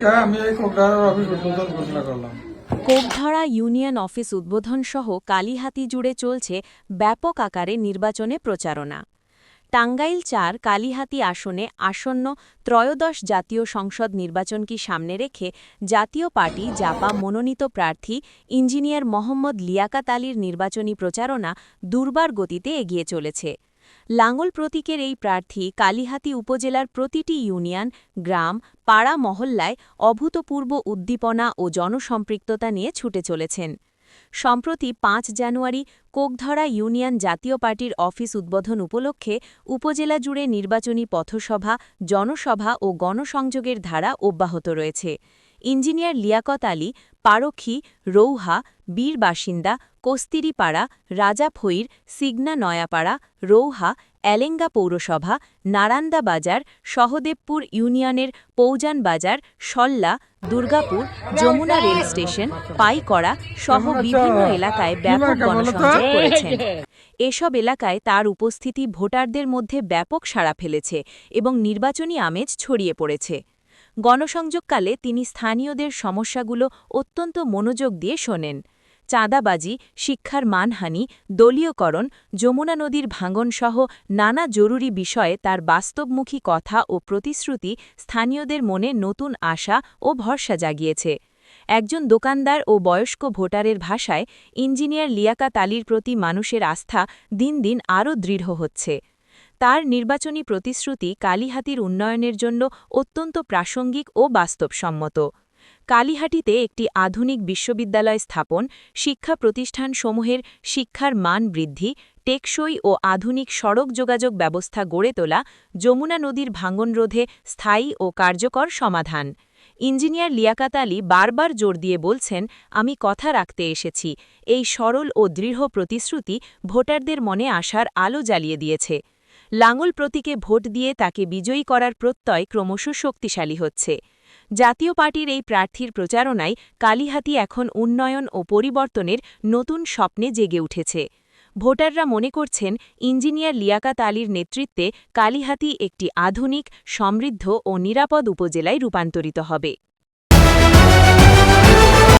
আমি এই কোকড়ার অফিস উদ্বোধন ঘোষণা করলাম। কোকধরা ইউনিয়ন অফিস উদ্বোধনসহ কালিহাতী জুড়ে চলছে ব্যাপক আকারে নির্বাচনে প্রচারণা। টাঙ্গাইল ৪ কালিহাতী আসনে আসন্ন ত্রয়োদশ জাতীয় সংসদ নির্বাচনকে সামনে রেখে জাতীয় পার্টি জাপা মনোনীত প্রার্থী ইঞ্জিনিয়ার মোহাম্মদ লিয়াকাত আলীর নির্বাচনী প্রচারণা দুর্বার গতিতে এগিয়ে চলেছে। লাঙ্গল প্রতীকের এই প্রার্থী কালিহাতী উপজেলার প্রতিটি ইউনিয়ন, গ্রাম, পাড়া মহল্লায় অভূতপূর্ব উদ্দীপনা ও জনসম্পৃক্ততা নিয়ে ছুটে চলেছেন। সম্প্রতি ৫ জানুয়ারি কোকধরা ইউনিয়ন জাতীয় পার্টির অফিস উদ্বোধন উপলক্ষে উপজেলা জুড়ে নির্বাচনী পথসভা, জনসভা ও গণসংযোগের ধারা অব্যাহত রয়েছে। ইঞ্জিনিয়ার লিয়াকত আলী পারখী, রৌহা, বীর বাসিন্দা, কস্তিরিপাড়া, রাজাফইর, সিগনা নয়াপাড়া, রৌহা, এলেঙ্গা পৌরসভা, নারান্দা বাজার, সহদেবপুর ইউনিয়নের পৌজান বাজার, সল্লা, দুর্গাপুর, যমুনা রেল স্টেশন, পাইকড়া সহ বিভিন্ন এলাকায় ব্যাপক গণসংযোগ করেছেন। এসব এলাকায় তার উপস্থিতি ভোটারদের মধ্যে ব্যাপক সাড়া ফেলেছে এবং নির্বাচনী আমেজ ছড়িয়ে পড়েছে। গণসংযোগকালে তিনি স্থানীয়দের সমস্যাগুলো অত্যন্ত মনোযোগ দিয়ে শোনেন। চাঁদাবাজি, শিক্ষার মানহানি, দলীয়করণ, যমুনা নদীর ভাঙনসহ নানা জরুরি বিষয়ে তার বাস্তবমুখী কথা ও প্রতিশ্রুতি স্থানীয়দের মনে নতুন আশা ও ভরসা জাগিয়েছে। একজন দোকানদার ও বয়স্ক ভোটারের ভাষায় ইঞ্জিনিয়ার লিয়াকাত আলীর প্রতি মানুষের আস্থা দিন দিন আরও দৃঢ় হচ্ছে। তার নির্বাচনী প্রতিশ্রুতি কালিহাতীর উন্নয়নের জন্য অত্যন্ত প্রাসঙ্গিক ও বাস্তবসম্মত। কালিহাটিতে একটি আধুনিক বিশ্ববিদ্যালয় স্থাপন, শিক্ষা প্রতিষ্ঠানসমূহের শিক্ষার মান বৃদ্ধি, টেকসই ও আধুনিক সড়ক যোগাযোগ ব্যবস্থা গড়ে তোলা, যমুনা নদীর ভাঙন রোধে স্থায়ী ও কার্যকর সমাধান। ইঞ্জিনিয়ার লিয়াকাত আলী বারবার জোর দিয়ে বলছেন, আমি কথা রাখতে এসেছি। এই সরল ও দৃঢ় প্রতিশ্রুতি ভোটারদের মনে আশার আলো জ্বালিয়ে দিয়েছে। লাঙ্গল প্রতীকে ভোট দিয়ে তাকে বিজয়ী করার প্রত্যয় ক্রমশ শক্তিশালী হচ্ছে। জাতীয় পার্টির এই প্রার্থীর প্রচারণায় কালিহাতী এখন উন্নয়ন ও পরিবর্তনের নতুন স্বপ্নে জেগে উঠেছে। ভোটাররা মনে করছেন ইঞ্জিনিয়ার লিয়াকাত আলীর নেতৃত্বে কালিহাতী একটি আধুনিক, সমৃদ্ধ ও নিরাপদ উপজেলায় রূপান্তরিত হবে।